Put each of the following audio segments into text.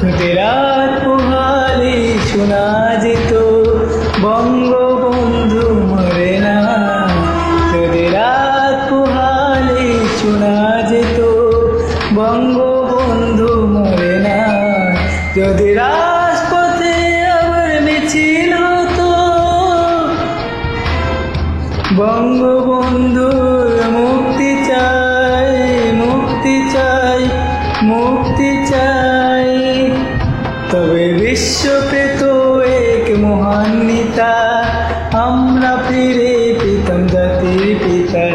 যদি রাত পোহালে শোনা যেত বঙ্গবন্ধু মরে না, যদি রাত পোহালে শোনা যেত বঙ্গবন্ধু মরে না, যদি রাজপথে আবার মিছিল হতো বঙ্গবন্ধুর মুক্তি চাই, মুক্তি চাই, মুক্তি চাই, তবে বিশ্ব পেত এক মহান নেতা, আমরা ফিরে পেতাম জাতির পিতা,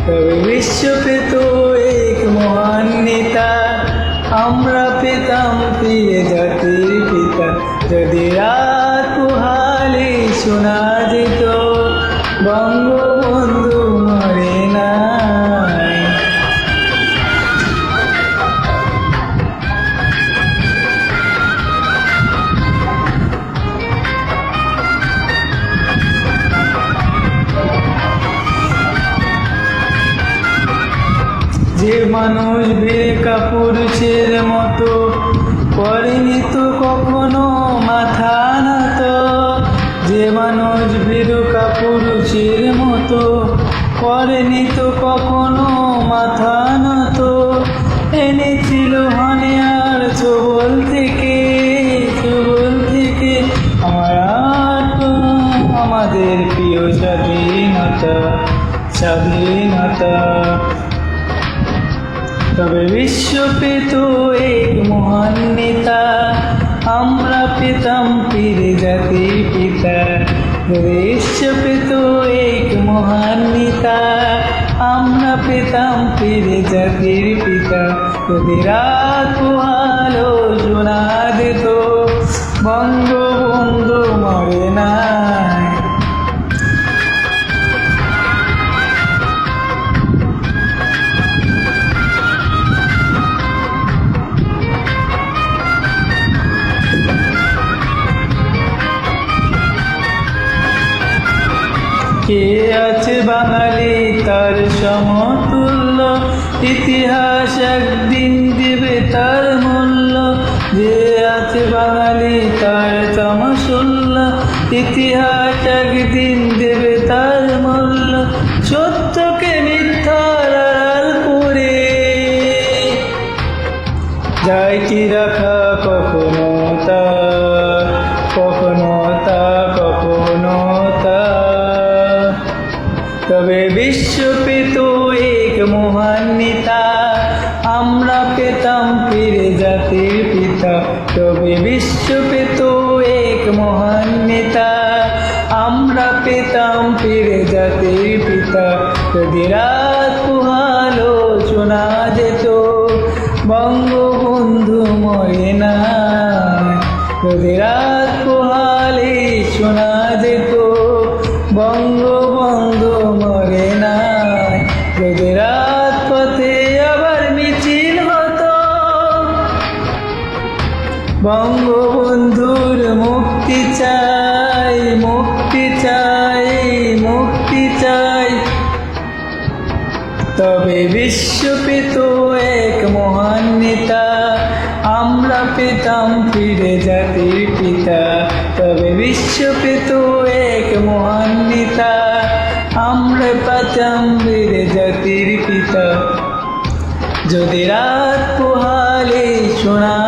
তবে বিশ্ব পেত এক মহান নেতা, আমরা পেতাম ফিরে জাতির পিতা। যদি রাত পোহালে শোনা যেত বঙ্গবন্ধু মরে না। যে মানুষ বেকা পুরুষের মতো করেনি তো কখনো মাথা নত, যে মানুষ বেরোকা পুরুষের মতো করেনি তো কখনো মাথা নত, এনেছিল হানিয়ার ছোবল থেকে, ছোবল থেকে আমাদের প্রিয় স্বাধীনতা, স্বাধীনতা, তবে বিশ্ব পেত এক মহান নেতা, আমরা পেতাম ফিরে জাতির পিতা, বিশ্ব পেত এক মহান নেতা, আমরা পেতাম ফিরে জাতির পিতা। যদি রাত পোহালো শোনা যেত বঙ্গবন্ধু মরে না। কে আছে বাঙালি তার সমতুল্য, ইতিহাস একদিন দেবে তার মূল্য, যে আছে বাঙালি তার সমতুল্য, ইতিহাস একদিন দেবে তার মূল্য, সত্যকে মিথ্যার আড়াল করে যায় কি রাখা কখনো তা, কখনো তা, কখনো তা, তবে বিশ্ব পেত এক মহান নেতা, আমরা পেতাম ফিরে জাতির পিতা, তবে বিশ্ব পেত এক মহান নেতা, আমরা পেতাম ফিরে জাতির পিতা। যদি রাত পোহালো শোনা যেত বঙ্গবন্ধু মরে না, যদি রাত পোহালে শোনা যেত বঙ্গবন্ধু মরে না, যদি রাত পথে আবার মিছিল হতো বঙ্গবন্ধুর মুক্তি চাই, মুক্তি চাই, মুক্তি চাই, তবে বিশ্ব পেত এক মহান নেতা, আমরা পেতাম ফিরে জাতির পিতা, তবে বিশ্ব পেত এক মহান নেতা, আমরা পেতাম ফিরে জাতির পিতা। যদি রাত পোহালে শোনা